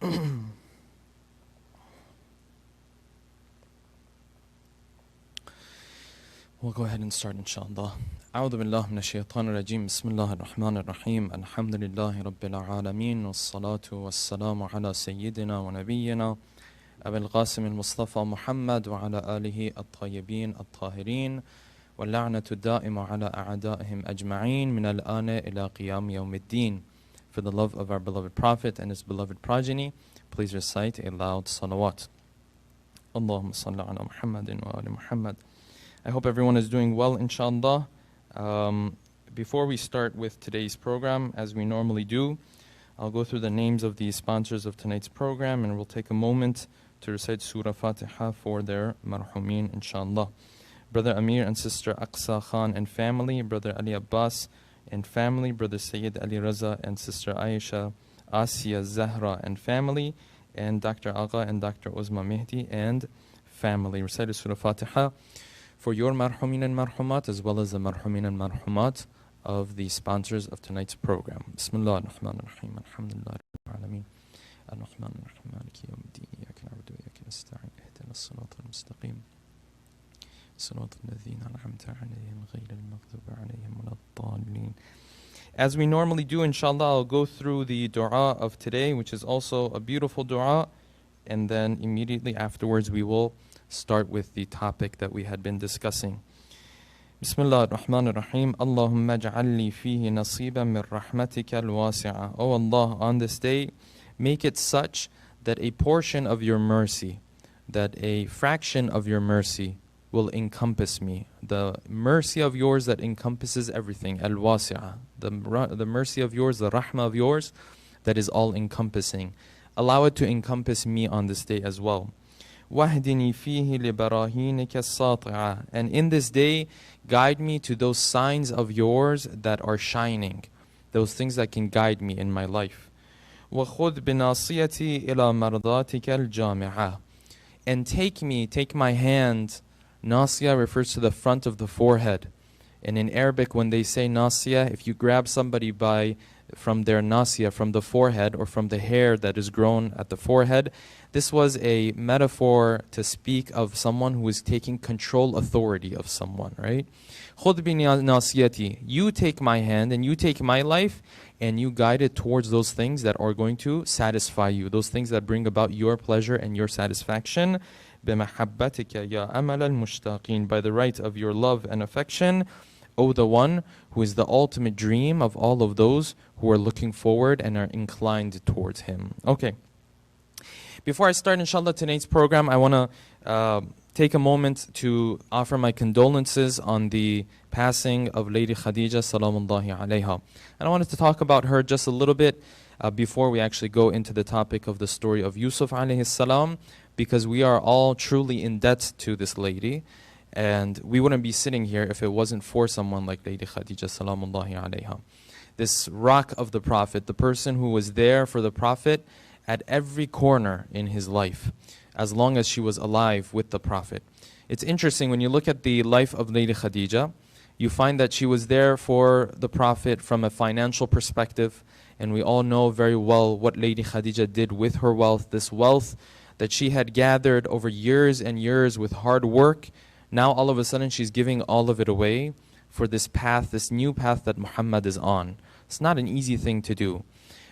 We'll go ahead and start inshallah. أعوذ بالله من الشيطان الرجيم بسم الله الرحمن الرحيم الحمد لله رب العالمين والصلاة والسلام على سيدنا ونبينا أبي القاسم المصطفى محمد وعلى آله الطيبين الطاهرين واللعنة الدائمة على أعدائهم أجمعين من الآن إلى قيام يوم الدين. For the love of our beloved Prophet and his beloved progeny, please recite a loud salawat. Allahumma salli ala Muhammadin wa ali Muhammad. I hope everyone is doing well, inshallah. Before we start with today's program, as we normally do, I'll go through the names of the sponsors of tonight's program, and we'll take a moment to recite Surah Fatiha for their marhumin, inshallah. Brother Amir and Sister Aqsa Khan and family, Brother Ali Abbas and family, Brother Sayyid Ali Raza and Sister Aisha Asiya Zahra and family, and Dr. Agha and Dr. Uzma Mahdi and family. Recite Surah Fatiha for your marhumin and marhumat, as well as the marhumin and marhumat of the sponsors of tonight's program. Bismillah ar-Rahman ar-Rahim. Alhamdulillah rabbil alameen. Ar-Rahman ar-Rahim. Maliki yawmiddin. Iyyaka na'budu wa iyyaka nasta'in. Ihdina as-siratal mustaqim. Siratal ladzina an'amta 'alayhim ghayril maghdubi 'alayhim waladdallin. As we normally do, inshallah, I'll go through the dua of today, which is also a beautiful dua, and then immediately afterwards we will start with the topic that we had been discussing. Bismillah ar-Rahman ar-Rahim. Allahumma ja'alli fihi nasiban min rahmatika al-wasi'a. Oh Allah, on this day, make it such that a portion of your mercy, that a fraction of your mercy will encompass me. The mercy of yours that encompasses everything, al-wasi'a. The mercy of yours, the rahmah of yours, that is all-encompassing. Allow it to encompass me on this day as well. وَاهْدِنِي فِيهِ لِبَرَاهِينِكَ السَّاطِعَةِ. And in this day, guide me to those signs of yours that are shining, those things that can guide me in my life. وَخُذْ بِنَاصِيَتِي إِلَى مَرْضَاتِكَ الْجَامِعَةِ. And take my hand. Nasiya refers to the front of the forehead. And in Arabic, when they say nasiya, if you grab somebody from their nasiya, from the forehead, or from the hair that is grown at the forehead, this was a metaphor to speak of someone who is taking control authority of someone, right? خُذْ بِنَاصِيَتِي. You take my hand and you take my life and you guide it towards those things that are going to satisfy you, those things that bring about your pleasure and your satisfaction. بِمَحَبَّتِكَ يَا أَمَلَ الْمُشْتَاقِينَ. By the right of your love and affection, O the one who is the ultimate dream of all of those who are looking forward and are inclined towards him. Okay. Before I start, inshallah, tonight's program, I want to take a moment to offer my condolences on the passing of Lady Khadija salamullahi alayha. And I wanted to talk about her just a little bit before we actually go into the topic of the story of Yusuf alayhi salam, because we are all truly in debt to this lady. And we wouldn't be sitting here if it wasn't for someone like Lady Khadija salamullahi alayha. This rock of the Prophet, the person who was there for the Prophet at every corner in his life, as long as she was alive with the Prophet. It's interesting, when you look at the life of Lady Khadija, you find that she was there for the Prophet from a financial perspective, and we all know very well what Lady Khadija did with her wealth, this wealth that she had gathered over years and years with hard work. Now all of a sudden she's giving all of it away for this path, this new path that Muhammad is on. It's not an easy thing to do.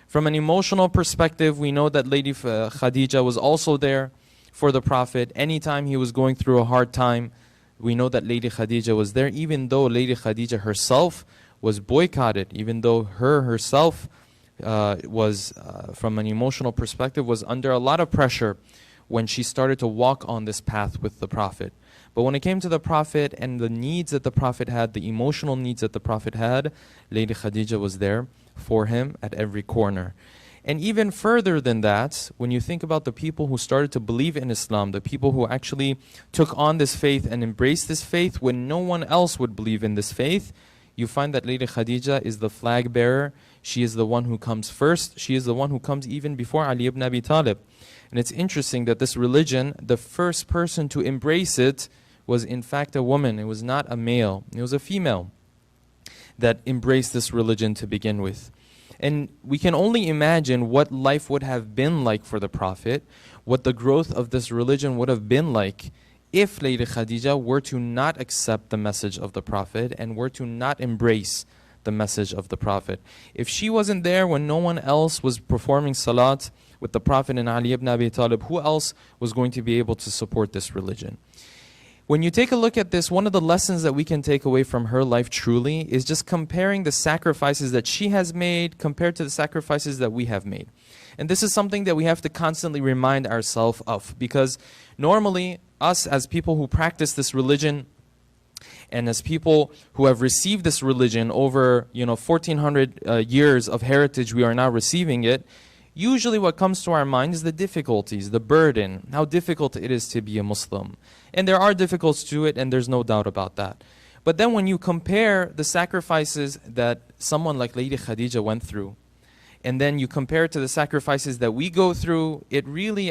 From an emotional perspective, we know that Lady Khadija was also there for the Prophet. Anytime he was going through a hard time, we know that Lady Khadija was there, even though Lady Khadija herself was boycotted, even though herself was, from an emotional perspective, was under a lot of pressure when she started to walk on this path with the Prophet. But when it came to the Prophet and the needs that the Prophet had, the emotional needs that the Prophet had, Lady Khadija was there for him at every corner. And even further than that, when you think about the people who started to believe in Islam, the people who actually took on this faith and embraced this faith when no one else would believe in this faith, you find that Lady Khadija is the flag bearer. She is the one who comes first. She is the one who comes even before Ali ibn Abi Talib. And it's interesting that this religion, the first person to embrace it was in fact a woman. It was not a male. It was a female that embraced this religion to begin with. And we can only imagine what life would have been like for the Prophet, what the growth of this religion would have been like if Lady Khadija were to not accept the message of the Prophet and were to not embrace the message of the Prophet. If she wasn't there when no one else was performing salat with the Prophet and Ali ibn Abi Talib, who else was going to be able to support this religion? When you take a look at this, one of the lessons that we can take away from her life truly is just comparing the sacrifices that she has made compared to the sacrifices that we have made. And this is something that we have to constantly remind ourselves of, because normally us as people who practice this religion and as people who have received this religion over 1400 years of heritage, we are now receiving it. Usually what comes to our mind is the difficulties, the burden, how difficult it is to be a Muslim. And there are difficulties to it, and there's no doubt about that. But then when you compare the sacrifices that someone like Lady Khadija went through, and then you compare it to the sacrifices that we go through,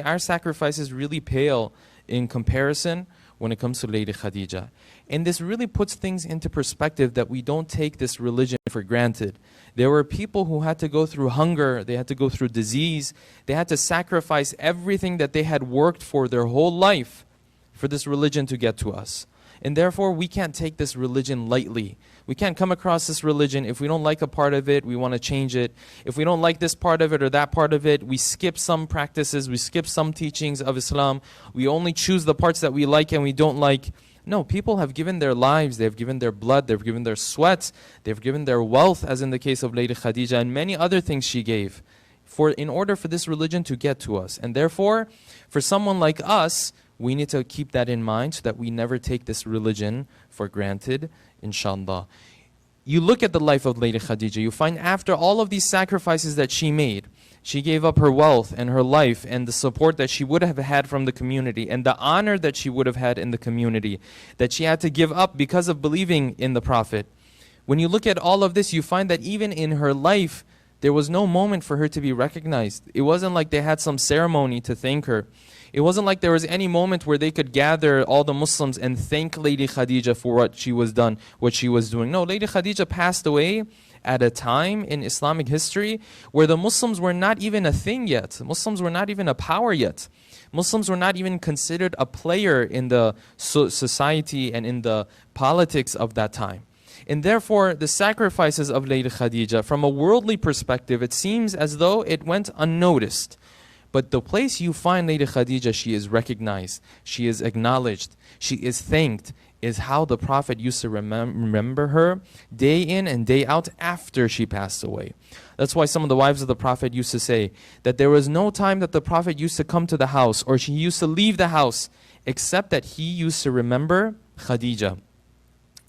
our sacrifices really pale in comparison when it comes to Lady Khadija. And this really puts things into perspective that we don't take this religion for granted. There were people who had to go through hunger, they had to go through disease, they had to sacrifice everything that they had worked for their whole life for this religion to get to us. And therefore, we can't take this religion lightly. We can't come across this religion. If we don't like a part of it, we want to change it. If we don't like this part of it or that part of it, we skip some practices, we skip some teachings of Islam. We only choose the parts that we like and we don't like. No, people have given their lives, they've given their blood, they've given their sweat, they've given their wealth, as in the case of Lady Khadija, and many other things she gave in order for this religion to get to us. And therefore, for someone like us, we need to keep that in mind so that we never take this religion for granted, inshallah. You look at the life of Lady Khadija, you find after all of these sacrifices that she made, she gave up her wealth and her life and the support that she would have had from the community and the honor that she would have had in the community, that she had to give up because of believing in the Prophet. When you look at all of this, you find that even in her life, there was no moment for her to be recognized. It wasn't like they had some ceremony to thank her. It wasn't like there was any moment where they could gather all the Muslims and thank Lady Khadija for what she was doing. No, Lady Khadija passed away at a time in Islamic history where the Muslims were not even a thing yet. Muslims were not even a power yet. Muslims were not even considered a player in the society and in the politics of that time. And therefore, the sacrifices of Lady Khadija, from a worldly perspective, it seems as though it went unnoticed. But the place you find Lady Khadija, she is recognized, she is acknowledged, she is thanked, is how the Prophet used to remember her day in and day out after she passed away. That's why some of the wives of the Prophet used to say that there was no time that the Prophet used to come to the house or she used to leave the house except that he used to remember Khadija.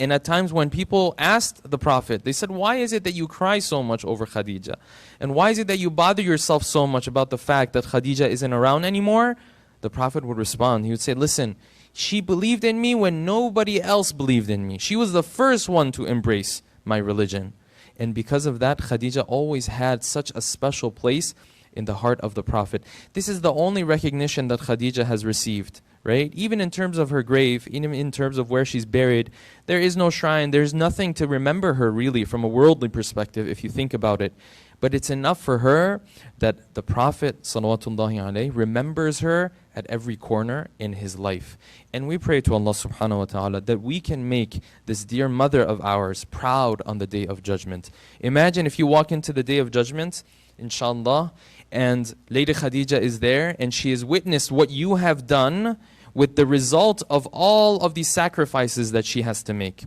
And at times when people asked the Prophet, they said, why is it that you cry so much over Khadija? And why is it that you bother yourself so much about the fact that Khadija isn't around anymore? The Prophet would respond. He would say, listen, she believed in me when nobody else believed in me. She was the first one to embrace my religion. And because of that, Khadija always had such a special place in the heart of the Prophet. This is the only recognition that Khadija has received. Right? Even in terms of her grave, even in terms of where she's buried, there is no shrine, there's nothing to remember her really from a worldly perspective if you think about it. But it's enough for her that the Prophet ﷺ remembers her at every corner in his life. And we pray to Allah subhanahu wa ta'ala that we can make this dear mother of ours proud on the Day of Judgment. Imagine if you walk into the Day of Judgment, inshallah, and Lady Khadija is there and she has witnessed what you have done with the result of all of these sacrifices that she has to make.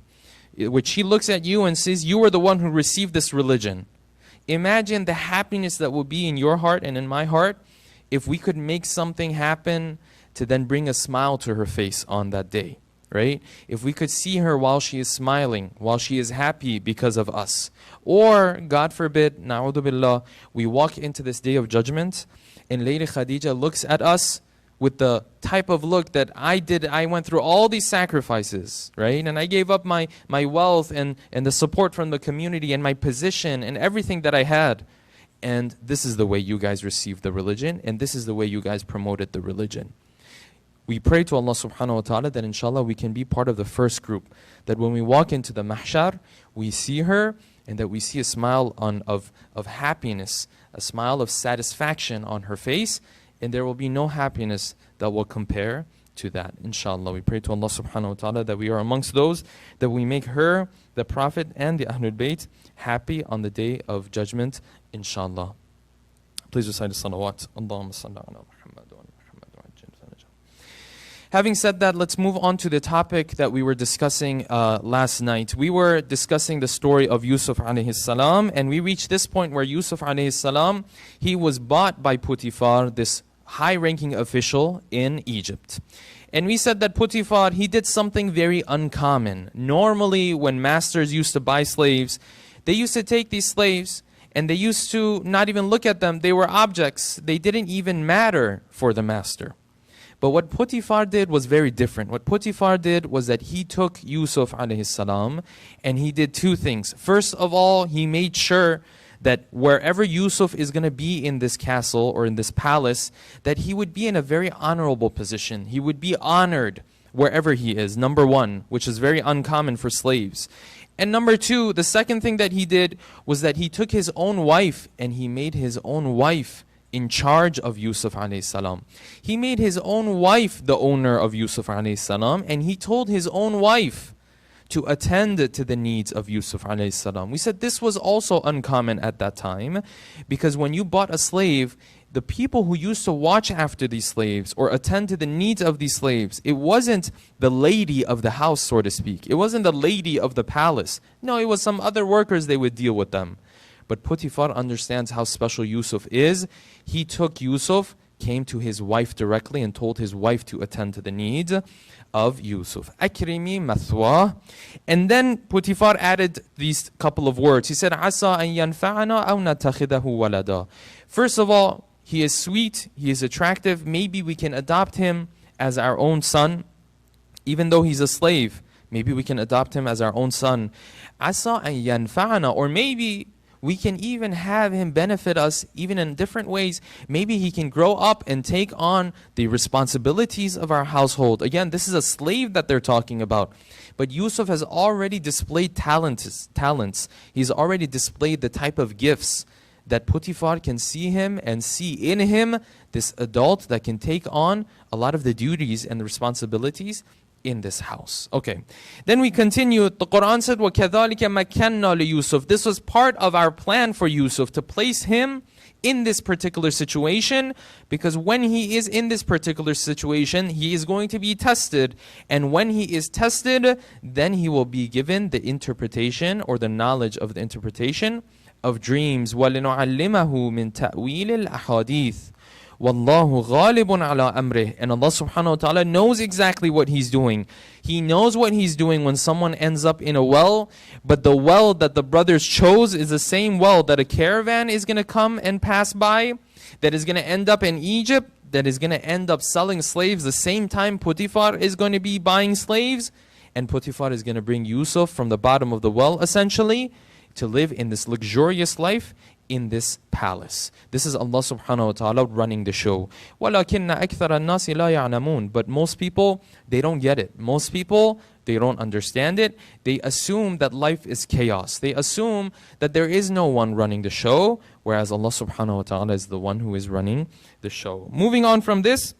Which she looks at you and says, you are the one who received this religion. Imagine the happiness that will be in your heart and in my heart if we could make something happen to then bring a smile to her face on that day. Right? If we could see her while she is smiling, while she is happy because of us. Or, God forbid, na'udhu billah, we walk into this Day of Judgment and Lady Khadija looks at us with the type of look that I went through all these sacrifices, right? And I gave up my wealth and the support from the community and my position and everything that I had. And this is the way you guys received the religion, and this is the way you guys promoted the religion. We pray to Allah subhanahu wa ta'ala that inshallah we can be part of the first group. That when we walk into the mahshar, we see her and that we see a smile of happiness, a smile of satisfaction on her face, and there will be no happiness that will compare to that. Inshallah, we pray to Allah subhanahu wa ta'ala that we are amongst those that we make her, the Prophet, and the Ahlul Bayt happy on the day of judgment. Inshallah. Please recite the salawat. Allahumma salli ala Muhammad wa ala Muhammad wa ajil. Having said that, let's move on to the topic that we were discussing last night. We were discussing the story of Yusuf alayhi salam, and we reached this point where Yusuf alayhi salam, he was bought by Potiphar, this high-ranking official in Egypt. And we said that Potiphar, he did something very uncommon. Normally, when masters used to buy slaves, they used to take these slaves and they used to not even look at them. They were objects. They didn't even matter for the master. But what Potiphar did was very different. What Potiphar did was that he took Yusuf alayhi salam and he did two things. First of all, he made sure that wherever Yusuf is going to be in this castle or in this palace, that he would be in a very honorable position. He would be honored wherever he is, number one, which is very uncommon for slaves. And number two, the second thing that he did was that he took his own wife and he made his own wife in charge of Yusuf alayhi salam. He made his own wife the owner of Yusuf alayhi salam, and he told his own wife to attend to the needs of Yusuf alayhi salam. We said this was also uncommon at that time, because when you bought a slave, the people who used to watch after these slaves or attend to the needs of these slaves, it wasn't the lady of the house, so to speak. It wasn't the lady of the palace. No, it was some other workers. They would deal with them. But Potiphar understands how special Yusuf is. He took Yusuf, came to his wife directly and told his wife to attend to the needs of Yusuf. Akrimi mathwa. And then Potiphar added these couple of words. He said, Asa an yanfa'ana aw natakhidahu walada. First of all, he is sweet, he is attractive. Maybe we can adopt him as our own son. Even though he's a slave, maybe we can adopt him as our own son. Asa an yanfa'ana. Or maybe we can even have him benefit us even in different ways. Maybe he can grow up and take on the responsibilities of our household. Again, this is a slave that they're talking about. But Yusuf has already displayed talents. He's already displayed the type of gifts that Potiphar can see him and see in him this adult that can take on a lot of the duties and the responsibilities in this house. Okay. Then we continue. The Quran said, وَكَذَلِكَ مَكَّنَّا لِيُوسُف. This was part of our plan for Yusuf, to place him in this particular situation, because when he is in this particular situation, he is going to be tested. And when he is tested, then he will be given the interpretation or the knowledge of the interpretation of dreams. وَلِنُعَلِّمَهُ مِن تَأْوِيلِ الْأَحَادِيثِ Wallahu ghalibun ala amrih. And Allah subhanahu wa ta'ala knows exactly what He's doing. He knows what He's doing when someone ends up in a well, but the well that the brothers chose is the same well that a caravan is going to come and pass by, that is going to end up in Egypt, that is going to end up selling slaves the same time Potiphar is going to be buying slaves. And Potiphar is going to bring Yusuf from the bottom of the well, essentially, to live in this luxurious life in this palace. This is Allah subhanahu wa ta'ala running the show. وَلَكِنَّ أَكْثَرَ النَّاسِ لَا يَعْلَمُونَ. But most people, they don't get it. Most people, they don't understand it. They assume that life is chaos. They assume that there is no one running the show, whereas Allah subhanahu wa ta'ala is the one who is running the show. Moving on from this,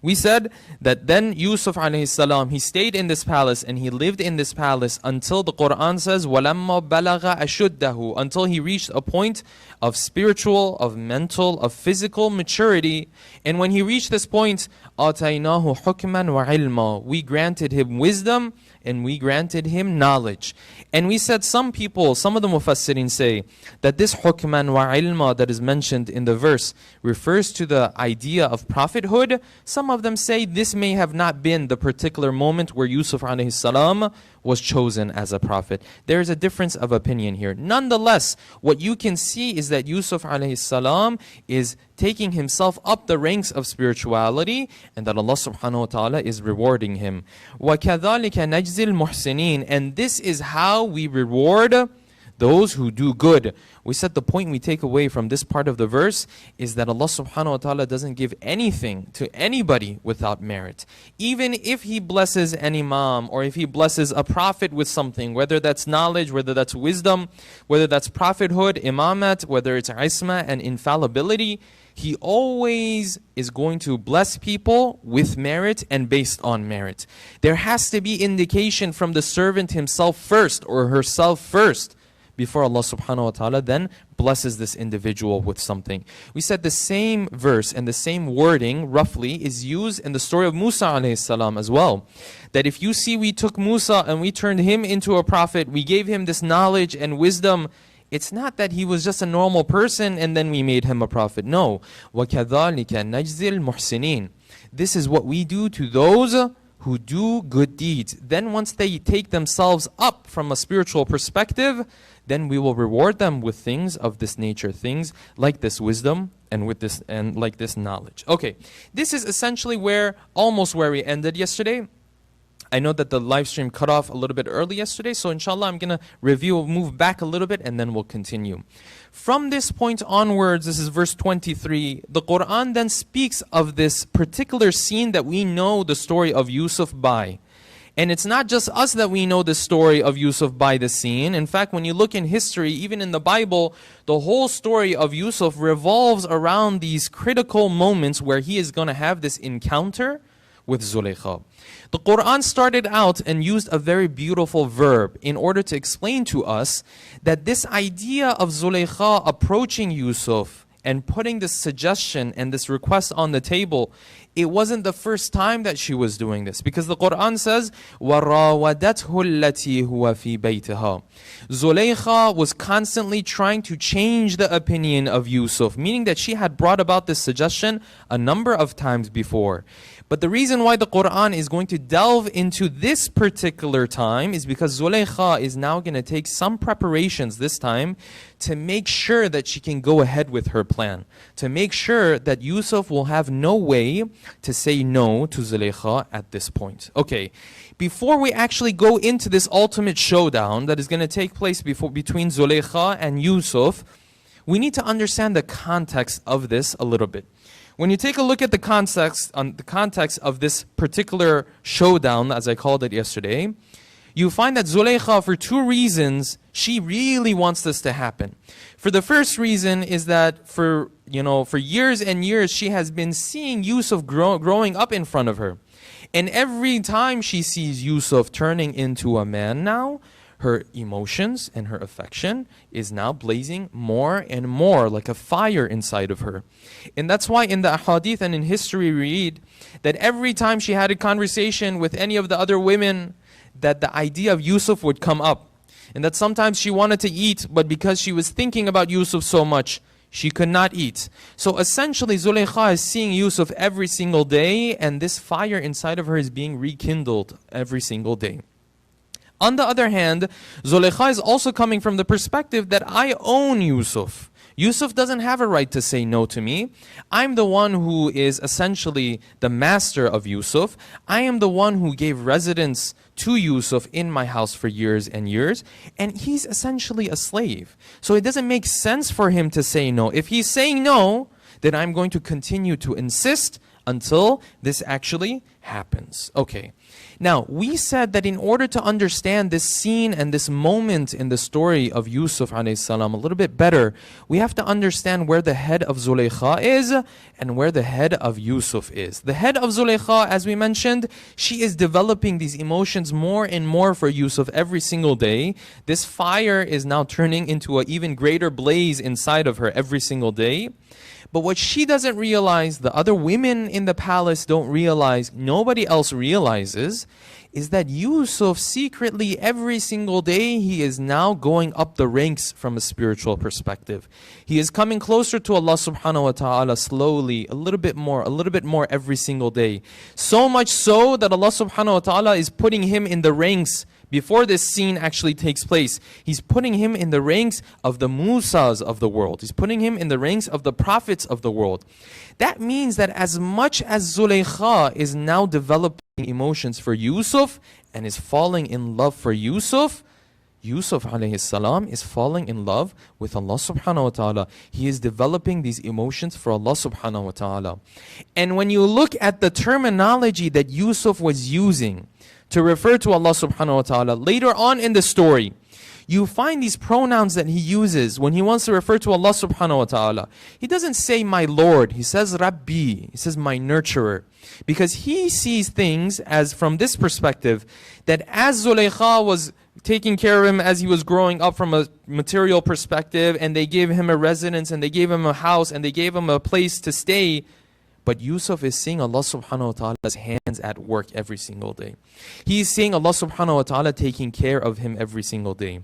we said that then Yusuf alayhi salam, he stayed in this palace and he lived in this palace until the Quran says, وَلَمَّا بَلَغَ أَشُدَّهُ, until he reached a point of spiritual, of mental, of physical maturity. And when he reached this point, آتَيْنَاهُ حُكْمًا وَعِلْمًا, we granted him wisdom and we granted him knowledge. And we said some people, some of the mufassirin say that this hukman wa ilma that is mentioned in the verse refers to the idea of prophethood. Some of them say this may have not been the particular moment where Yusuf alayhi salam was chosen as a prophet. There is a difference of opinion here. Nonetheless, what you can see is that Yusuf alayhi salam is taking himself up the ranks of spirituality, and that Allah subhanahu wa ta'ala is rewarding him. وَكَذَلِكَ نَجْزِي الْمُحْسِنِينَ. And this is how we reward those who do good. We said the point we take away from this part of the verse is that Allah subhanahu wa ta'ala doesn't give anything to anybody without merit. Even if He blesses an imam, or if He blesses a prophet with something, whether that's knowledge, whether that's wisdom, whether that's prophethood, imamat, whether it's isma and infallibility, He always is going to bless people with merit and based on merit. There has to be indication from the servant himself first or herself first before Allah subhanahu wa ta'ala then blesses this individual with something. We said the same verse and the same wording roughly is used in the story of Musa alayhi salam as well. That if you see we took Musa and we turned him into a prophet, we gave him this knowledge and wisdom, it's not that he was just a normal person and then we made him a prophet. No. وَكَذَلِكَ نَجْزِي الْمُحْسِنِينَ. This is what we do to those who do good deeds. Then once they take themselves up from a spiritual perspective, then we will reward them with things of this nature, things like this wisdom and with this and like this knowledge. Okay, this is essentially almost where we ended yesterday. I know that the live stream cut off a little bit early yesterday, so inshallah I'm going to move back a little bit and then we'll continue. From this point onwards, this is verse 23, the Quran then speaks of this particular scene that we know the story of Yusuf by. And it's not just us that we know the story of Yusuf by the scene. In fact, when you look in history, even in the Bible, the whole story of Yusuf revolves around these critical moments where he is going to have this encounter with Zulaykha. The Quran started out and used a very beautiful verb in order to explain to us that this idea of Zulaykha approaching Yusuf and putting this suggestion and this request on the table, it wasn't the first time that she was doing this. Because the Quran says, وَرَاوَدَتْهُ الَّتِي هُوَ فِي بَيْتِهَا. Zulaykha was constantly trying to change the opinion of Yusuf, meaning that she had brought about this suggestion a number of times before. But the reason why the Quran is going to delve into this particular time is because Zulaykha is now going to take some preparations this time to make sure that she can go ahead with her plan. To make sure that Yusuf will have no way to say no to Zulaykha at this point. Okay, before we actually go into this ultimate showdown that is going to take place between Zulaykha and Yusuf, we need to understand the context of this a little bit. When you take a look at the context of this particular showdown, as I called it yesterday, you find that Zulaykha, for two reasons, she really wants this to happen. For the first reason is that for years and years, she has been seeing Yusuf growing up in front of her. And every time she sees Yusuf turning into a man now, her emotions and her affection is now blazing more and more like a fire inside of her. And that's why in the ahadith and in history we read that every time she had a conversation with any of the other women, that the idea of Yusuf would come up. And that sometimes she wanted to eat, but because she was thinking about Yusuf so much, she could not eat. So essentially Zulaykha is seeing Yusuf every single day, and this fire inside of her is being rekindled every single day. On the other hand, Zulaykha is also coming from the perspective that I own Yusuf. Yusuf doesn't have a right to say no to me. I'm the one who is essentially the master of Yusuf. I am the one who gave residence to Yusuf in my house for years and years. And he's essentially a slave. So it doesn't make sense for him to say no. If he's saying no, then I'm going to continue to insist until this actually happens. Okay. Now, we said that in order to understand this scene and this moment in the story of Yusuf alayhi salam a little bit better, we have to understand where the head of Zulaykha is and where the head of Yusuf is. The head of Zulaykha, as we mentioned, she is developing these emotions more and more for Yusuf every single day. This fire is now turning into an even greater blaze inside of her every single day. But what she doesn't realize, the other women in the palace don't realize, nobody else realizes, is that Yusuf secretly every single day, he is now going up the ranks from a spiritual perspective. He is coming closer to Allah subhanahu wa ta'ala slowly, a little bit more every single day. So much so that Allah subhanahu wa ta'ala is putting him in the ranks. Before this scene actually takes place, He's putting him in the ranks of the Musas of the world. He's putting him in the ranks of the prophets of the world. That means that as much as Zulaykha is now developing emotions for Yusuf and is falling in love for Yusuf, Yusuf alayhi salam is falling in love with Allah subhanahu wa ta'ala. He is developing these emotions for Allah subhanahu wa ta'ala. And when you look at the terminology that Yusuf was using to refer to Allah subhanahu wa ta'ala, later on in the story, you find these pronouns that he uses when he wants to refer to Allah subhanahu wa ta'ala. He doesn't say my Lord, he says Rabbi, he says my nurturer. Because he sees things as, from this perspective, that as Zulaykha was taking care of him as he was growing up from a material perspective, and they gave him a residence, and they gave him a house, and they gave him a place to stay, but Yusuf is seeing Allah subhanahu wa ta'ala's hands at work every single day. He is seeing Allah subhanahu wa ta'ala taking care of him every single day.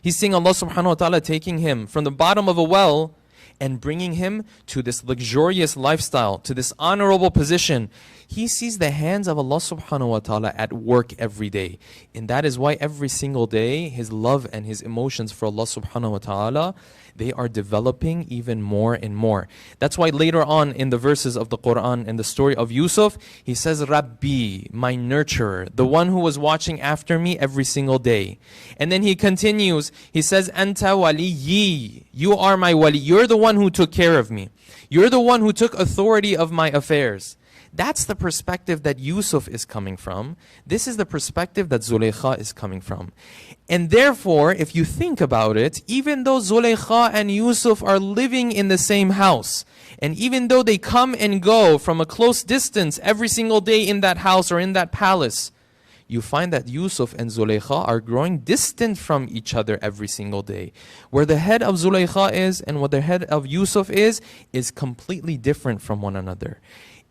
He's seeing Allah subhanahu wa ta'ala taking him from the bottom of a well and bringing him to this luxurious lifestyle, to this honorable position. He sees the hands of Allah subhanahu wa ta'ala at work every day. And that is why every single day, his love and his emotions for Allah subhanahu wa ta'ala, they are developing even more and more. That's why later on in the verses of the Quran, in the story of Yusuf, he says, Rabbi, my nurturer, the one who was watching after me every single day. And then he continues, he says, Anta waliyi, you are my wali, you're the one who took care of me. You're the one who took authority of my affairs. That's the perspective that Yusuf is coming from. This is the perspective that Zulaykha is coming from. And therefore, if you think about it, even though Zulaykha and Yusuf are living in the same house, and even though they come and go from a close distance every single day in that house or in that palace, you find that Yusuf and Zulaykha are growing distant from each other every single day. Where the head of Zulaykha is and what the head of Yusuf is completely different from one another.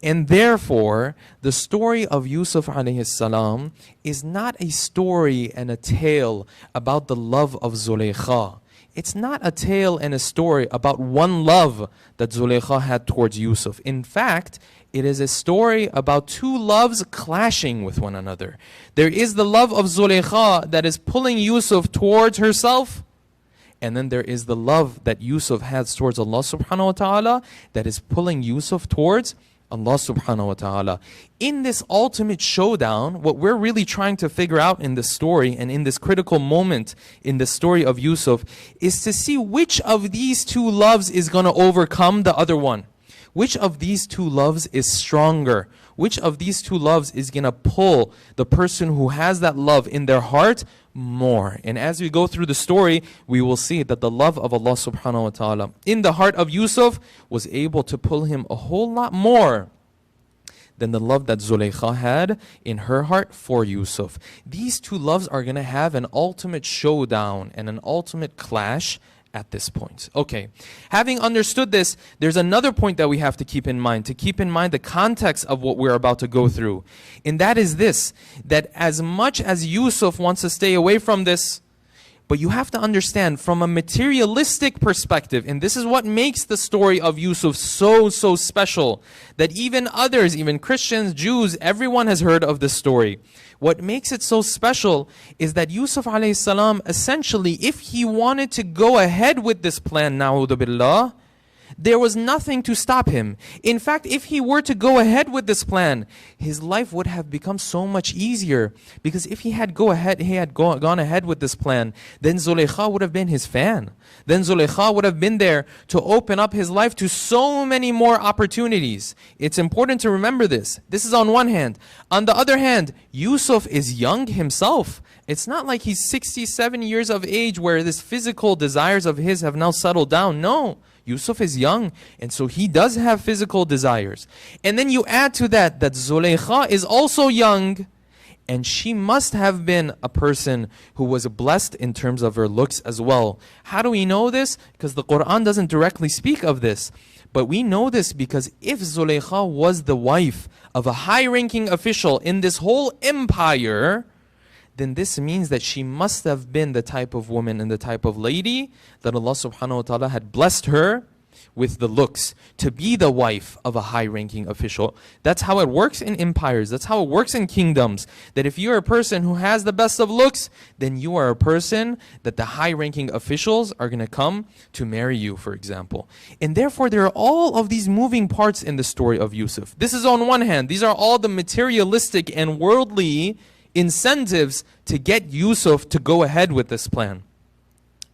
And therefore, the story of Yusuf alayhi salam is not a story and a tale about the love of Zulaykha. It's not a tale and a story about one love that Zulaykha had towards Yusuf. In fact, it is a story about two loves clashing with one another. There is the love of Zulaykha that is pulling Yusuf towards herself. And then there is the love that Yusuf has towards Allah subhanahu wa ta'ala that is pulling Yusuf towards Allah subhanahu wa ta'ala. In this ultimate showdown, what we're really trying to figure out in this story and in this critical moment in the story of Yusuf is to see which of these two loves is going to overcome the other one. Which of these two loves is stronger? Which of these two loves is going to pull the person who has that love in their heart more? And as we go through the story, we will see that the love of Allah subhanahu wa ta'ala in the heart of Yusuf was able to pull him a whole lot more than the love that Zulaykha had in her heart for Yusuf. These two loves are going to have an ultimate showdown and an ultimate clash at this point. Okay, having understood this, there's another point that we have to keep in mind the context of what we're about to go through. And that is this, that as much as Yusuf wants to stay away from this, but you have to understand from a materialistic perspective, and this is what makes the story of Yusuf so special, that even others, even Christians, Jews, everyone has heard of this story. What makes it so special is that Yusuf alayhi salam, essentially, if he wanted to go ahead with this plan, na'udhu billah, there was nothing to stop him. In fact, if he were to go ahead with this plan, his life would have become so much easier. Because if he had gone ahead with this plan, then Zulaykha would have been his fan. Then Zulaykha would have been there to open up his life to so many more opportunities. It's important to remember this. This is on one hand. On the other hand, Yusuf is young himself. It's not like he's 67 years of age where this physical desires of his have now settled down. No. Yusuf is young, and so he does have physical desires. And then you add to that Zulaykha is also young, and she must have been a person who was blessed in terms of her looks as well. How do we know this? Because the Quran doesn't directly speak of this. But we know this because if Zulaykha was the wife of a high-ranking official in this whole empire, then this means that she must have been the type of woman and the type of lady that Allah subhanahu wa ta'ala had blessed her with the looks to be the wife of a high-ranking official. That's how it works in empires. That's how it works in kingdoms. That if you're a person who has the best of looks, then you are a person that the high-ranking officials are going to come to marry you, for example. And therefore, there are all of these moving parts in the story of Yusuf. This is on one hand. These are all the materialistic and worldly incentives to get Yusuf to go ahead with this plan.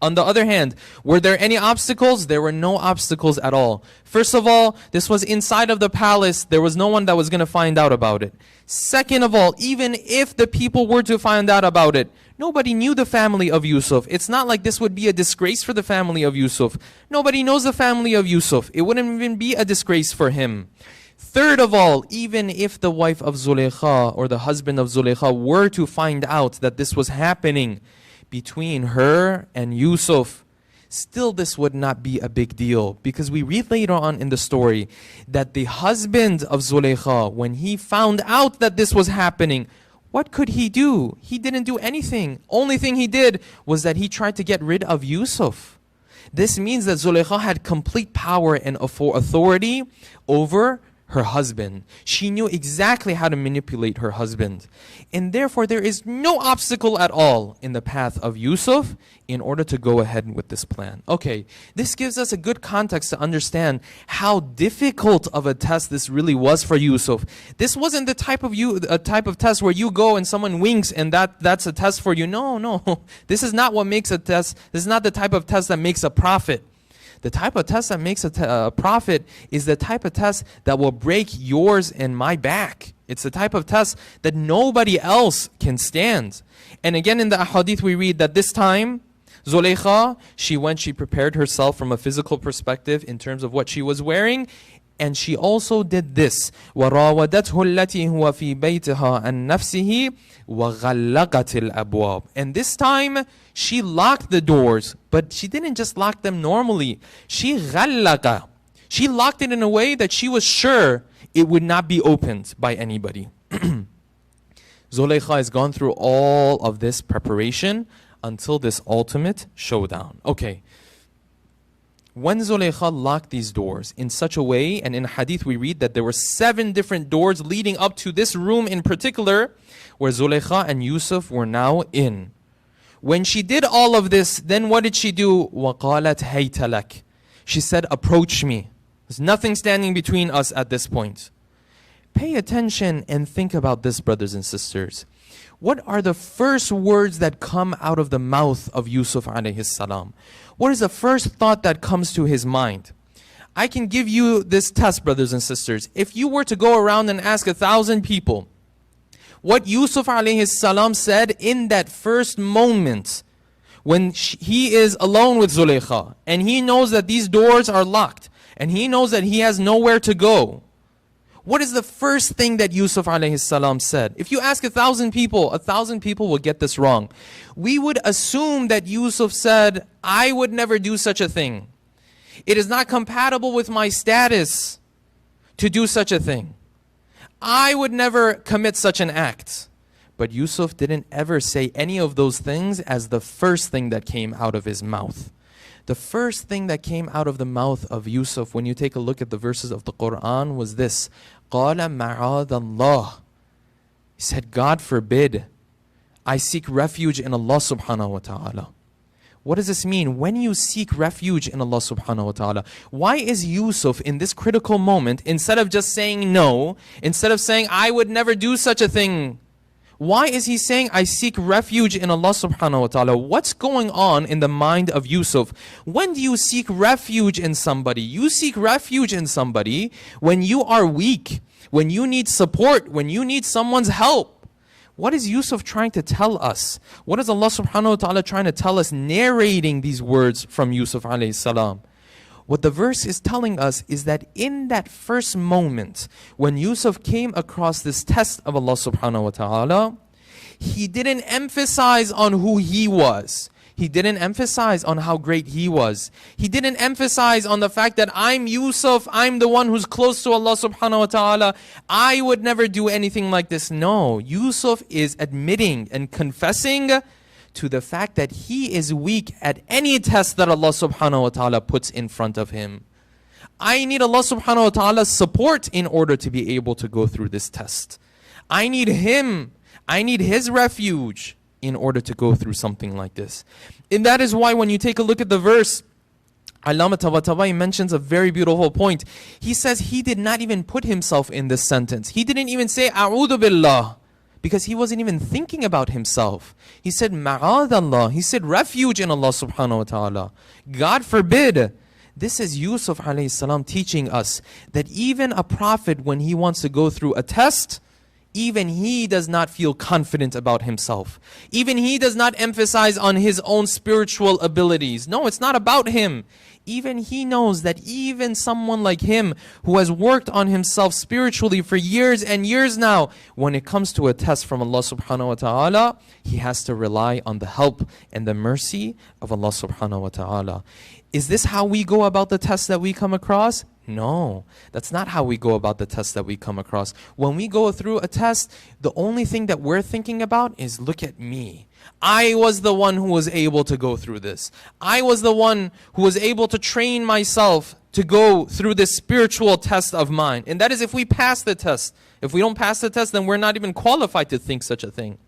On the other hand, were there any obstacles? There were no obstacles at all. First of all, this was inside of the palace. There was no one that was going to find out about it. Second of all, even if the people were to find out about it, nobody knew the family of Yusuf. It's not like this would be a disgrace for the family of Yusuf. Nobody knows the family of Yusuf. It wouldn't even be a disgrace for him. Third of all, even if the wife of Zulaykha or the husband of Zulaykha were to find out that this was happening between her and Yusuf, still this would not be a big deal, because we read later on in the story that the husband of Zulaykha, when he found out that this was happening, what could he do? He didn't do anything. Only thing he did was that he tried to get rid of Yusuf. This means that Zulaykha had complete power and authority over her husband. She knew exactly how to manipulate her husband. And therefore, there is no obstacle at all in the path of Yusuf in order to go ahead with this plan. Okay, this gives us a good context to understand how difficult of a test this really was for Yusuf. This wasn't the type of test where you go and someone winks and that's a test for you. No. This is not what makes a test. This is not the type of test that makes a prophet. The type of test that makes a prophet is the type of test that will break yours and my back. It's the type of test that nobody else can stand. And again, in the ahadith we read that this time, Zulaykha, she prepared herself from a physical perspective in terms of what she was wearing. And she also did this. وَرَاوَدَتْهُ الَّتِي هُوَ فِي بَيْتِهَا عَنْ نَفْسِهِ وَغَلَّقَتِ الْأَبْوَابِ. And this time, she locked the doors. But she didn't just lock them normally. She غَلَّقَ. She locked it in a way that she was sure it would not be opened by anybody. Zulaykha has gone through all of this preparation until this ultimate showdown. Okay. When Zulaykha locked these doors in such a way, and in hadith we read that there were 7 different doors leading up to this room in particular, where Zulaykha and Yusuf were now in. When she did all of this, then what did she do? وَقَالَتْ هَيْتَ لَكَ. She said, approach me. There's nothing standing between us at this point. Pay attention and think about this, brothers and sisters. What are the first words that come out of the mouth of Yusuf alayhi salam? What is the first thought that comes to his mind? I can give you this test, brothers and sisters. If you were to go around and ask 1,000 people what Yusuf alayhi salam said in that first moment when he is alone with Zulaykha and he knows that these doors are locked and he knows that he has nowhere to go, what is the first thing that Yusuf alayhi salam said? If you ask 1,000 people, 1,000 people will get this wrong. We would assume that Yusuf said, I would never do such a thing. It is not compatible with my status to do such a thing. I would never commit such an act. But Yusuf didn't ever say any of those things as the first thing that came out of his mouth. The first thing that came out of the mouth of Yusuf, when you take a look at the verses of the Quran, was this. قَالَ مَعَاذَ اللَّهِ. He said, God forbid, I seek refuge in Allah subhanahu wa ta'ala. What does this mean? When you seek refuge in Allah subhanahu wa ta'ala, why is Yusuf in this critical moment, instead of just saying no, instead of saying, I would never do such a thing, why is he saying, I seek refuge in Allah subhanahu wa ta'ala? What's going on in the mind of Yusuf? When do you seek refuge in somebody? You seek refuge in somebody when you are weak, when you need support, when you need someone's help. What is Yusuf trying to tell us? What is Allah subhanahu wa ta'ala trying to tell us, narrating these words from Yusuf alayhi salam? What the verse is telling us is that in that first moment, when Yusuf came across this test of Allah subhanahu wa ta'ala, he didn't emphasize on who he was. He didn't emphasize on how great he was. He didn't emphasize on the fact that I'm Yusuf, I'm the one who's close to Allah subhanahu wa ta'ala. I would never do anything like this. No, Yusuf is admitting and confessing to the fact that he is weak at any test that Allah subhanahu wa ta'ala puts in front of him. I need Allah subhanahu wa ta'ala's support in order to be able to go through this test. I need him. I need his refuge in order to go through something like this. And that is why when you take a look at the verse, Allama Tabatabai mentions a very beautiful point. He says he did not even put himself in this sentence. He didn't even say, A'udhu billah, because he wasn't even thinking about himself. He said, Ma'adallah. He said, refuge in Allah subhanahu wa ta'ala. God forbid. This is Yusuf alayhi salam teaching us that even a prophet, when he wants to go through a test, even he does not feel confident about himself. Even he does not emphasize on his own spiritual abilities. No, it's not about him. Even he knows that even someone like him who has worked on himself spiritually for years and years now, when it comes to a test from Allah subhanahu wa ta'ala, he has to rely on the help and the mercy of Allah subhanahu wa ta'ala. Is this how we go about the tests that we come across? No, that's not how we go about the tests that we come across. When we go through a test, the only thing that we're thinking about is, look at me. I was the one who was able to go through this. I was the one who was able to train myself to go through this spiritual test of mine. And that is if we pass the test. If we don't pass the test, then we're not even qualified to think such a thing.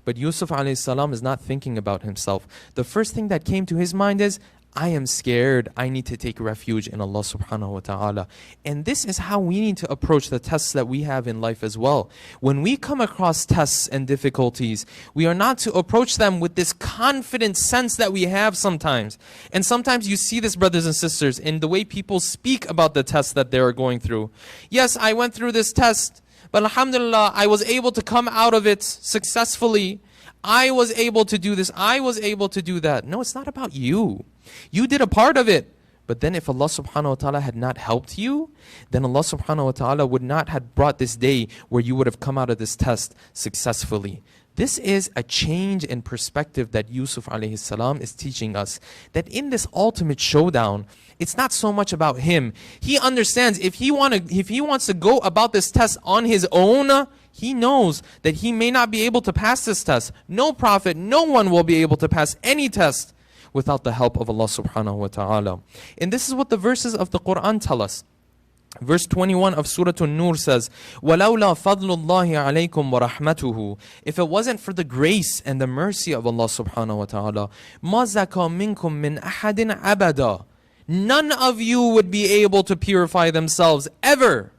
But Yusuf alayhi salam is not thinking about himself. The first thing that came to his mind is, I am scared. I need to take refuge in Allah subhanahu wa ta'ala. And this is how we need to approach the tests that we have in life as well. When we come across tests and difficulties, we are not to approach them with this confident sense that we have sometimes. And sometimes you see this, brothers and sisters, in the way people speak about the tests that they are going through. Yes, I went through this test, but alhamdulillah, I was able to come out of it successfully. I was able to do this. I was able to do that. No, it's not about you. You did a part of it. But then if Allah subhanahu wa ta'ala had not helped you, then Allah subhanahu wa ta'ala would not have brought this day where you would have come out of this test successfully. This is a change in perspective that Yusuf alayhi salam is teaching us. That in this ultimate showdown, it's not so much about him. He understands if he wants to go about this test on his own, he knows that he may not be able to pass this test. No prophet, no one will be able to pass any test without the help of Allah subhanahu wa ta'ala. And this is what the verses of the Quran tell us. Verse 21 of Surah An-Nur says, وَلَوْلَا فَضْلُ اللَّهِ عَلَيْكُمْ وَرَحْمَتُهُ. If it wasn't for the grace and the mercy of Allah subhanahu wa ta'ala, مَا زَكَى مِنْكُم مِّنْ أَحَدٍ أَبَدًا. None of you would be able to purify themselves ever.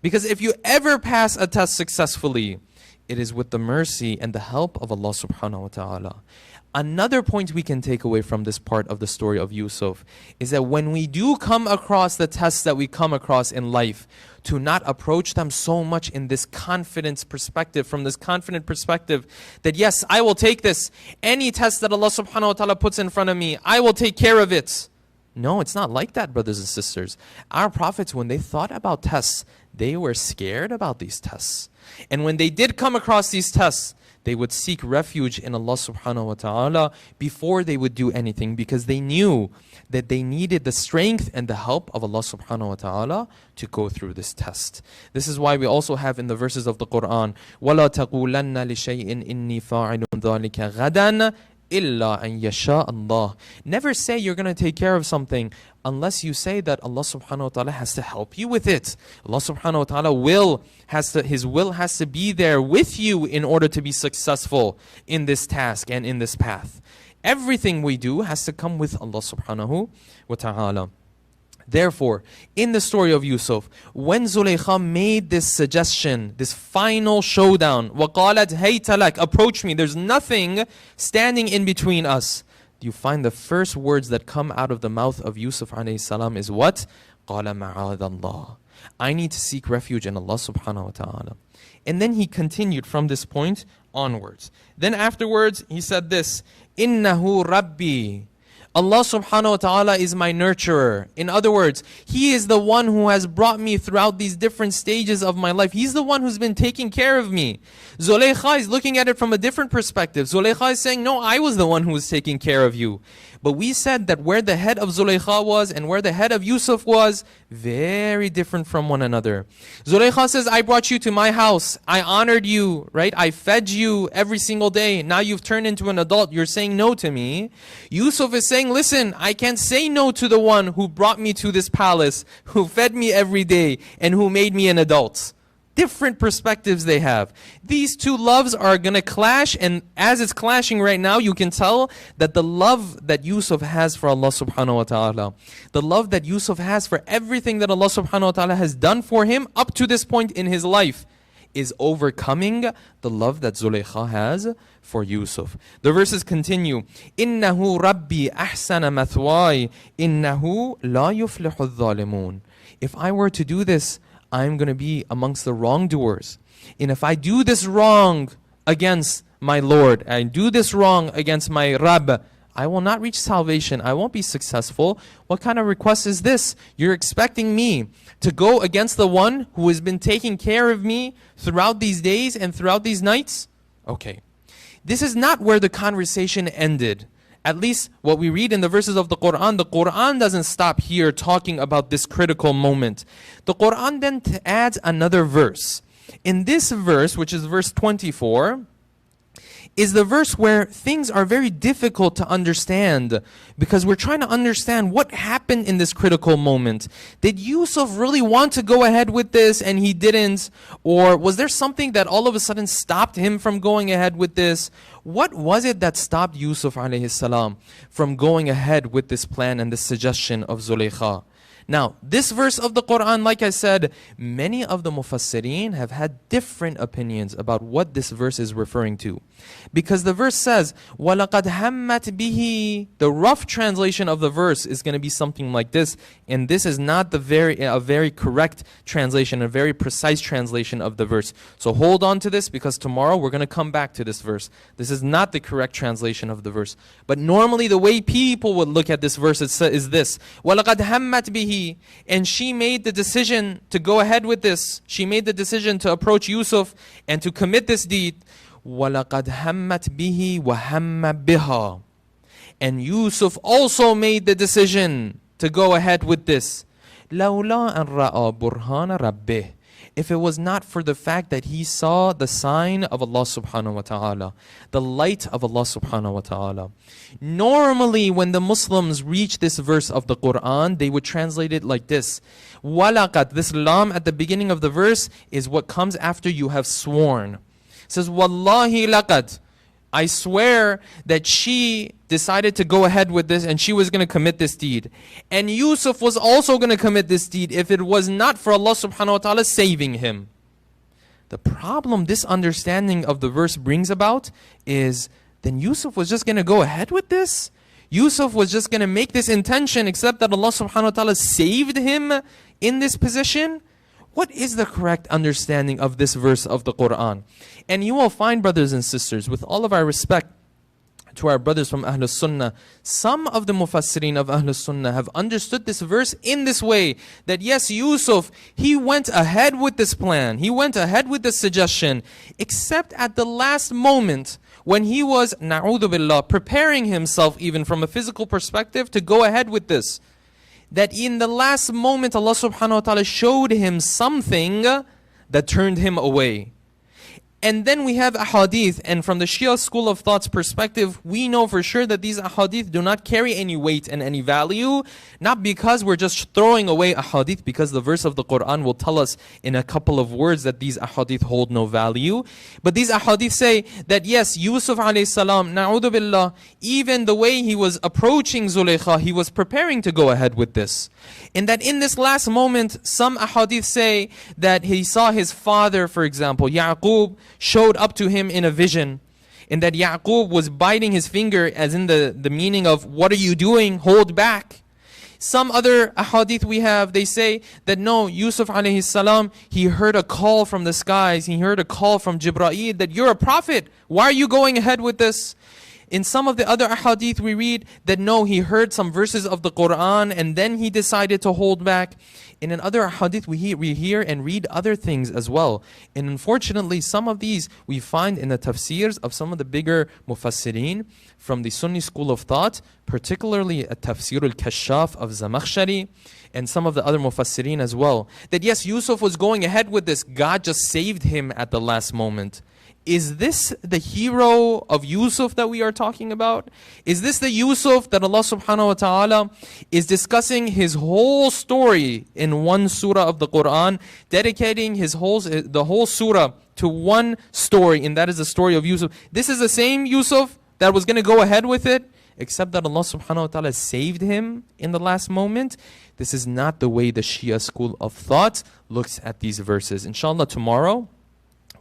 Because if you ever pass a test successfully, it is with the mercy and the help of Allah subhanahu wa ta'ala. Another point we can take away from this part of the story of Yusuf is that when we do come across the tests that we come across in life, to not approach them so much in this confidence perspective, from this confident perspective that yes, I will take this. Any test that Allah subhanahu wa ta'ala puts in front of me, I will take care of it. No, it's not like that, brothers and sisters. Our prophets, when they thought about tests, they were scared about these tests. And when they did come across these tests, they would seek refuge in Allah subhanahu wa ta'ala before they would do anything, because they knew that they needed the strength and the help of Allah subhanahu wa ta'ala to go through this test. This is why we also have in the verses of the Quran, وَلَا تَقُولَنَّ لِشَيْءٍ إِنِّي فَاعِلٌ ذَلِكَ غَدًا إِلَّا أَن يَشَاءَ اللَّهُ. Never say you're going to take care of something unless you say that Allah subhanahu wa ta'ala has to help you with it. Allah subhanahu wa ta'ala His will has to be there with you in order to be successful in this task and in this path. Everything we do has to come with Allah subhanahu wa ta'ala. Therefore, in the story of Yusuf, when Zulaykha made this suggestion, this final showdown, وَقَالَتْ هَيْتَ لَكَ, approach me, there's nothing standing in between us. You find the first words that come out of the mouth of Yusuf alayhi salam is what? قَالَ مَعَاذَ اللَّهِ. I need to seek refuge in Allah subhanahu wa ta'ala. And then he continued from this point onwards. Then afterwards, he said this, إِنَّهُ رَبِّي. Allah subhanahu wa ta'ala is my nurturer. In other words, He is the one who has brought me throughout these different stages of my life. He's the one who's been taking care of me. Zulaykha is looking at it from a different perspective. Zulaykha is saying, no, I was the one who was taking care of you. But we said that where the head of Zulaykha was and where the head of Yusuf was, very different from one another. Zulaykha says, I brought you to my house. I honored you, right? I fed you every single day. Now you've turned into an adult. You're saying no to me. Yusuf is saying, listen, I can't say no to the one who brought me to this palace, who fed me every day, and who made me an adult. Different perspectives they have. These two loves are going to clash, and as it's clashing right now, you can tell that the love that Yusuf has for Allah subhanahu wa ta'ala, the love that Yusuf has for everything that Allah subhanahu wa ta'ala has done for him up to this point in his life, is overcoming the love that Zulaykha has for Yusuf. The verses continue, إِنَّهُ رَبِّي أَحْسَنَ مَثْوَاي إِنَّهُ لَا يُفْلِحُ الظَّالِمُونَ. If I were to do this, I'm going to be amongst the wrongdoers. And if I do this wrong against my Lord, I do this wrong against my Rabb, I will not reach salvation. I won't be successful. What kind of request is this? You're expecting me to go against the one who has been taking care of me throughout these days and throughout these nights? Okay. This is not where the conversation ended. At least what we read in the verses of the Quran doesn't stop here talking about this critical moment. The Quran then adds another verse. In this verse, which is verse 24, is the verse where things are very difficult to understand, because we're trying to understand what happened in this critical moment. Did Yusuf really want to go ahead with this and he didn't? Or was there something that all of a sudden stopped him from going ahead with this? What was it that stopped Yusuf alayhi salam from going ahead with this plan and this suggestion of Zulaykha? Now, this verse of the Quran, like I said, many of the Mufassirin have had different opinions about what this verse is referring to. Because the verse says, وَلَقَدْ هَمَّتْ بِهِ. The rough translation of the verse is going to be something like this. And this is not a very correct translation, a very precise translation of the verse. So hold on to this, because tomorrow we're going to come back to this verse. This is not the correct translation of the verse. But normally the way people would look at this verse is this. وَلَقَدْ هَمَّتْ بِهِ. And she made the decision to go ahead with this. She made the decision to approach Yusuf and to commit this deed. وَلَقَدْ هَمَّتْ بِهِ وَهَمَّ بِهَا. And Yusuf also made the decision to go ahead with this. لَوْلَا أَنْ رَأَى بُرْهَانَ رَبِّهِ. If it was not for the fact that he saw the sign of Allah subhanahu wa ta'ala, the light of Allah subhanahu wa ta'ala. Normally when the Muslims reach this verse of the Quran, they would translate it like this. وَلَقَدْ. This lam at the beginning of the verse is what comes after you have sworn. It says, وَاللَّهِ لَقَدْ. I swear that she decided to go ahead with this and she was going to commit this deed. And Yusuf was also going to commit this deed if it was not for Allah subhanahu wa ta'ala saving him. The problem this understanding of the verse brings about is, then Yusuf was just going to go ahead with this? Yusuf was just going to make this intention except that Allah subhanahu wa ta'ala saved him in this position? What is the correct understanding of this verse of the Quran? And you will find, brothers and sisters, with all of our respect to our brothers from Ahlul Sunnah, some of the Mufassirin of Ahlul Sunnah have understood this verse in this way, that yes, Yusuf, he went ahead with this plan, he went ahead with this suggestion, except at the last moment, when he was, na'udhu billah, preparing himself even from a physical perspective to go ahead with this. That in the last moment Allah subhanahu wa ta'ala showed him something that turned him away. And then we have ahadith, and from the Shia school of thought's perspective, we know for sure that these ahadith do not carry any weight and any value, not because we're just throwing away ahadith, because the verse of the Quran will tell us in a couple of words that these ahadith hold no value. But these ahadith say that yes, Yusuf alayhi salam, na'udhu billah, even the way he was approaching Zulaykha, he was preparing to go ahead with this. And that in this last moment, some ahadith say that he saw his father, for example, Ya'qub, showed up to him in a vision, and that Ya'qub was biting his finger, as in the meaning of, what are you doing? Hold back. Some other ahadith we have, they say that no, Yusuf alayhi salam, he heard a call from the skies, he heard a call from Jibreel that you're a prophet, why are you going ahead with this? In some of the other ahadith we read that no, he heard some verses of the Quran and then he decided to hold back. And in other ahadith we hear and read other things as well. And unfortunately some of these we find in the tafsirs of some of the bigger mufassirin from the Sunni school of thought, particularly a tafsir al-Kashaf of Zamakhshari and some of the other mufassirin as well. That yes, Yusuf was going ahead with this, God just saved him at the last moment. Is this the hero of Yusuf that we are talking about? Is this the Yusuf that Allah subhanahu wa ta'ala is discussing his whole story in one surah of the Quran, dedicating the whole surah to one story, and that is the story of Yusuf? This is the same Yusuf that was going to go ahead with it, except that Allah subhanahu wa ta'ala saved him in the last moment. This is not the way the Shia school of thought looks at these verses. Inshallah, tomorrow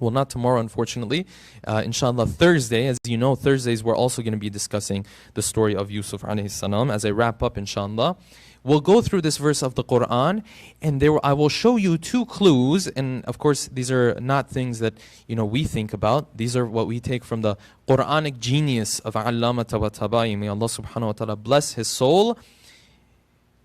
Well, not tomorrow, unfortunately. Inshallah, Thursday. As you know, Thursdays we're also going to be discussing the story of Yusuf alayhi salam. As I wrap up, inshallah, we'll go through this verse of the Quran, and I will show you two clues. And of course, these are not things that we think about. These are what we take from the Quranic genius of Allama Tabatabai. May Allah subhanahu wa ta'ala bless his soul.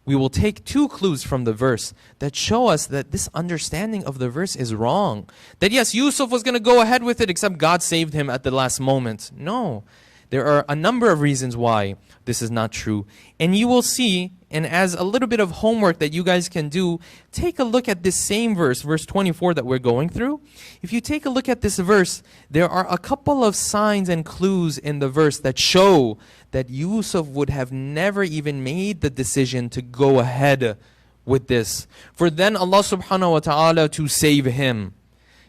We will take two clues from the verse that show us that this understanding of the verse is wrong. That yes, Yusuf was going to go ahead with it, except God saved him at the last moment. No. There are a number of reasons why this is not true. And you will see, and as a little bit of homework that you guys can do, take a look at this same verse, verse 24 that we're going through. If you take a look at this verse, there are a couple of signs and clues in the verse that show that Yusuf would have never even made the decision to go ahead with this. For then Allah subhanahu wa ta'ala to save him.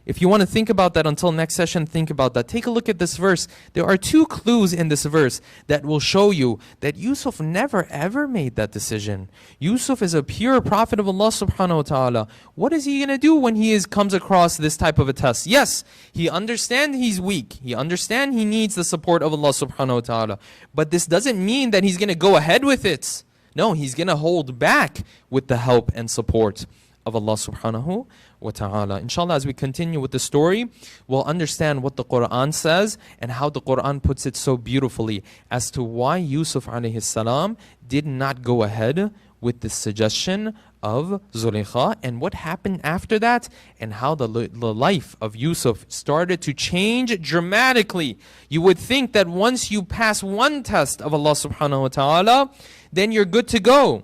If you want to think about that until next session, think about that. Take a look at this verse. There are two clues in this verse that will show you that Yusuf never ever made that decision. Yusuf is a pure prophet of Allah subhanahu wa ta'ala. What is he going to do when he comes across this type of a test? Yes, he understands he's weak. He understands he needs the support of Allah subhanahu wa ta'ala. But this doesn't mean that he's going to go ahead with it. No, he's going to hold back with the help and support of Allah subhanahu wa ta'ala. Inshallah, as we continue with the story, we'll understand what the Quran says and how the Quran puts it so beautifully as to why Yusuf alayhi salam did not go ahead with the suggestion of Zulaykha and what happened after that, and how the life of Yusuf started to change dramatically. You would think that once you pass one test of Allah subhanahu wa ta'ala, then you're good to go.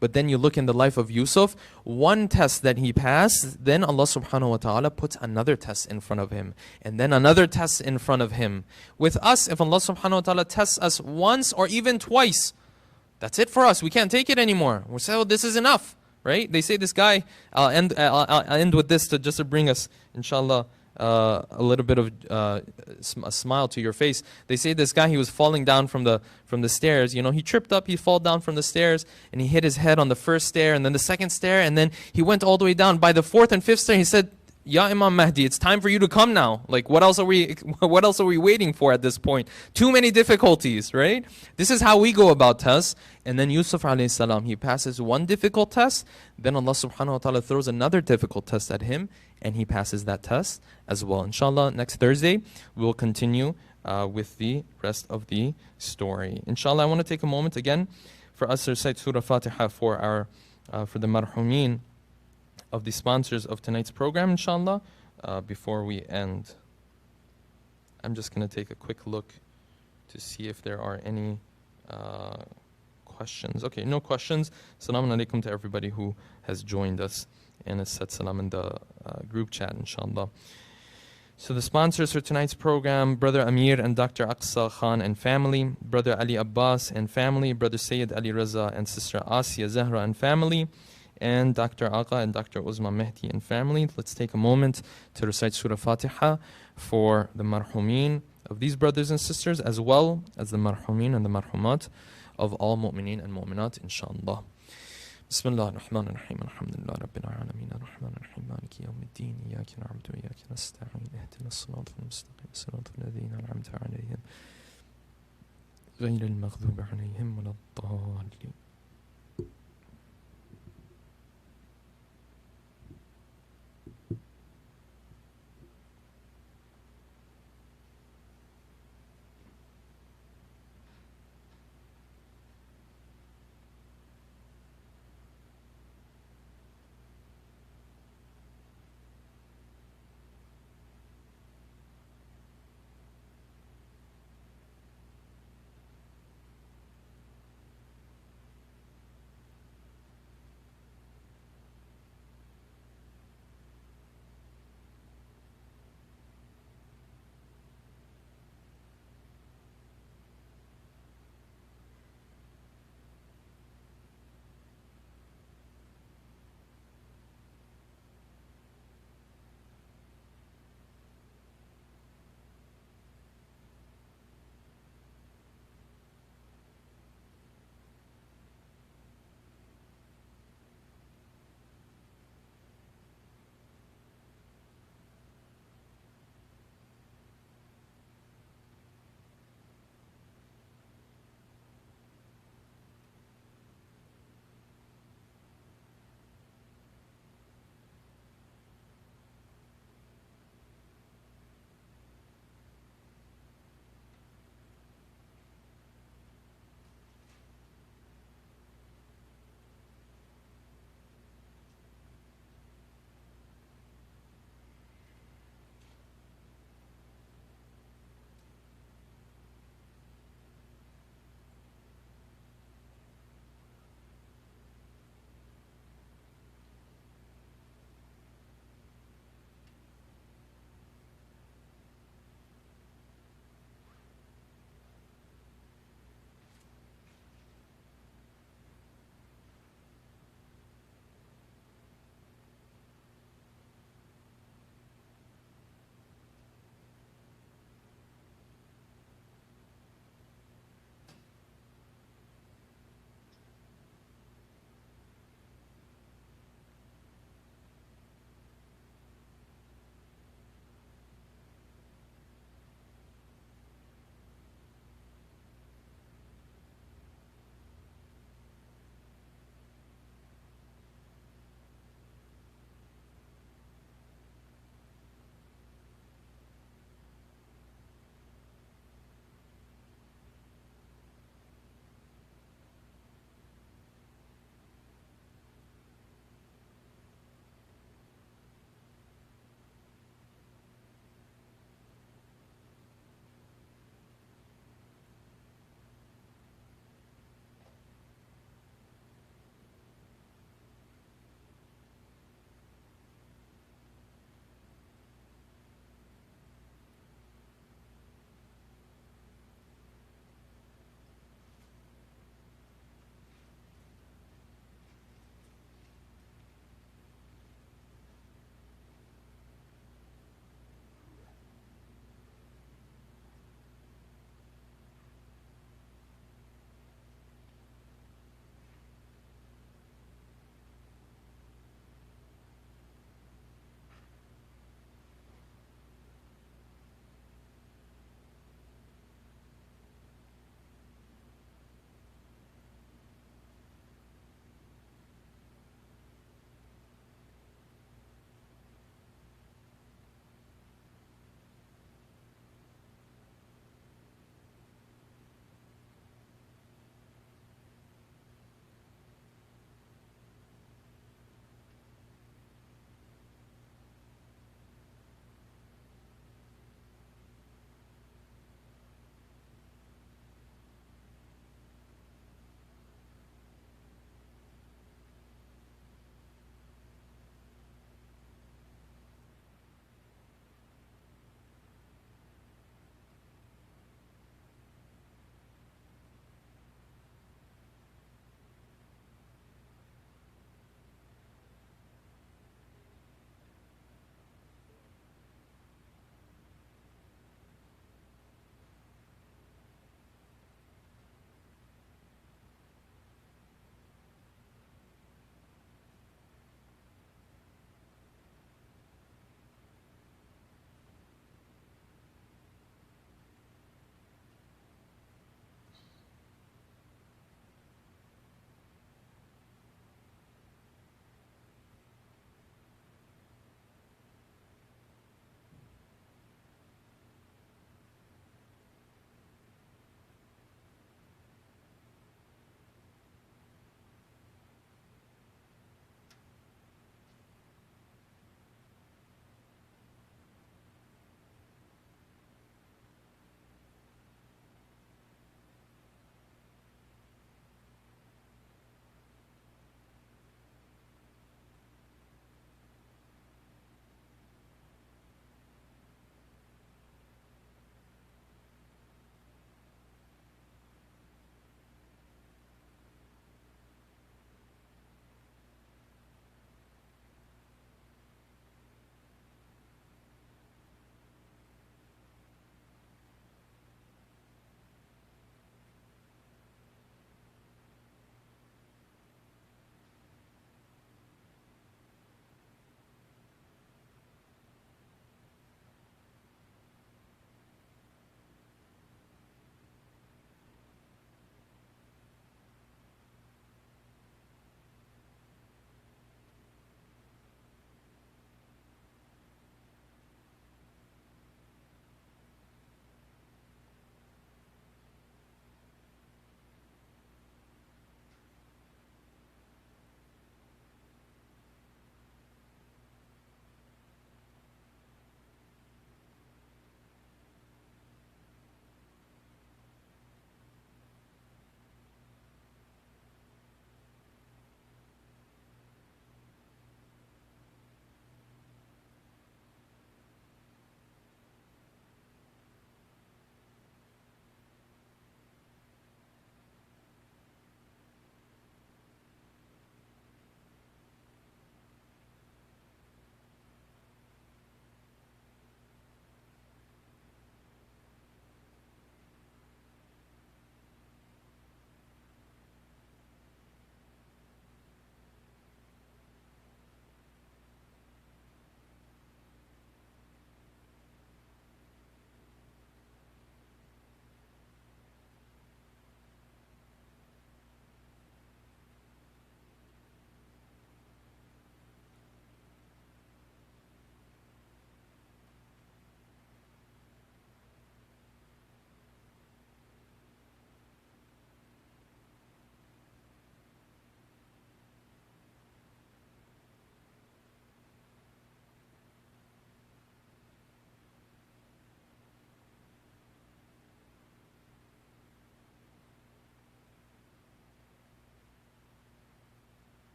But then you look in the life of Yusuf, one test that he passed, then Allah subhanahu wa ta'ala puts another test in front of him. And then another test in front of him. With us, if Allah subhanahu wa ta'ala tests us once or even twice, that's it for us. We can't take it anymore. We say, oh, this is enough. Right? They say this guy, I'll end with this just to bring us, inshallah, a little bit of a smile to your face. They say this guy, he was falling down from the stairs. He tripped up, he fell down from the stairs, and he hit his head on the first stair, and then the second stair, and then he went all the way down. By the fourth and fifth stair, he said, Ya Imam Mahdi, it's time for you to come now. Like, what else are we waiting for at this point? Too many difficulties, right? This is how we go about tests. And then Yusuf alayhi salam, he passes one difficult test, then Allah subhanahu wa ta'ala throws another difficult test at him, and he passes that test as well. Inshallah, next Thursday, we'll continue with the rest of the story. Inshallah, I want to take a moment again for us to recite Surah Fatiha for the marhumeen of the sponsors of tonight's program, inshallah, before we end. I'm just going to take a quick look to see if there are any questions. Okay, no questions. Assalamu alaikum to everybody who has joined us and has said salam in the group chat, inshallah. So the sponsors for tonight's program, Brother Amir and Dr. Aqsa Khan and family, Brother Ali Abbas and family, Brother Sayyid Ali Raza and Sister Asiya Zahra and family, and Dr. Agha and Dr. Uzma Mahdi and family. Let's take a moment to recite Surah Fatiha for the marhumeen of these brothers and sisters, as well as the marhumeen and the marhumat of all mu'mineen and mu'minat, inshallah. Bismillah ar-Rahman ar-Rahim, alhamdulillah rabbil alameen, ar-Rahman ar-Rahim, maliki yawmiddin, iyaka na'budu wa iyaka nasta'in, ihdina as-sirata al-mustaqim, sirata alladhina an'amta alayhim, ghayril maghdubi alayhim wa lad-dallin.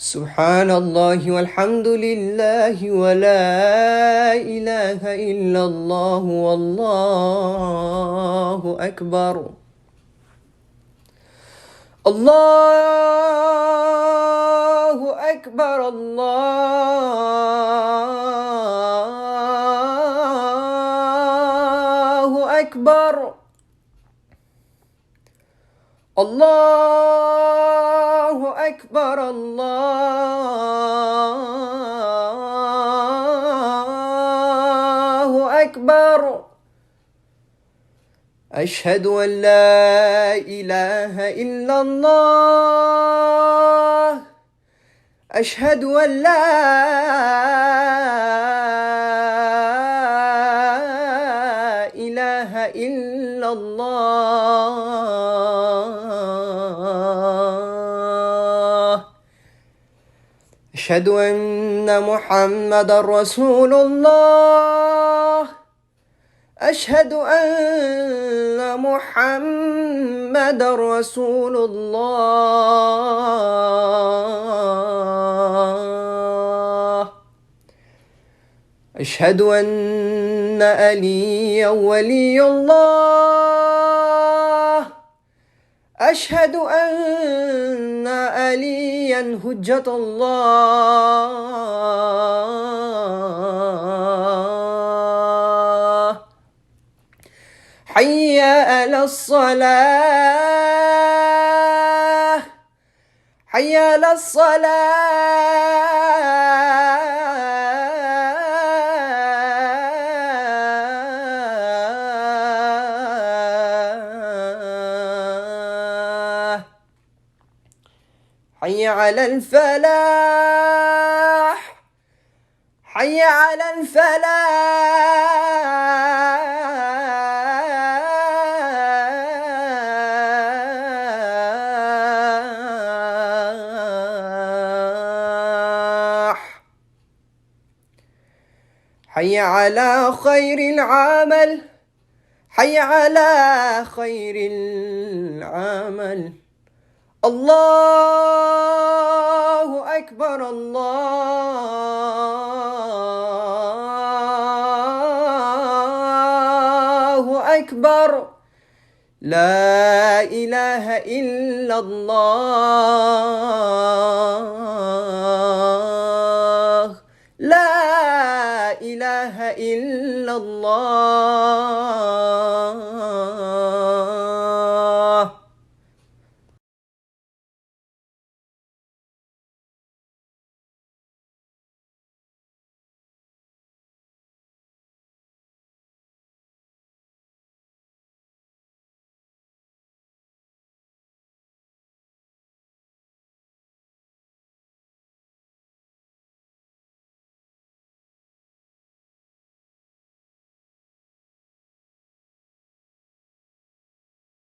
سبحان الله والحمد لله ولا إله إلا الله والله أكبر. الله أكبر الله أكبر. الله أكبر الله أكبر. أشهد أن لا إله إلا الله. أشهد أن لا إله إلا الله. أشهد أن محمدا رسول الله. أشهد أن محمدا رسول الله. أشهد أن عليا ولي الله. أشهد أن عليا حجة الله. حي على الصلاة. حي على الصلاة. حي على الفلاح. حي على الفلاح. حي على خير العمل. حي على خير العمل. الله أكبر الله أكبر. لا إله إلا الله. لا إله إلا الله.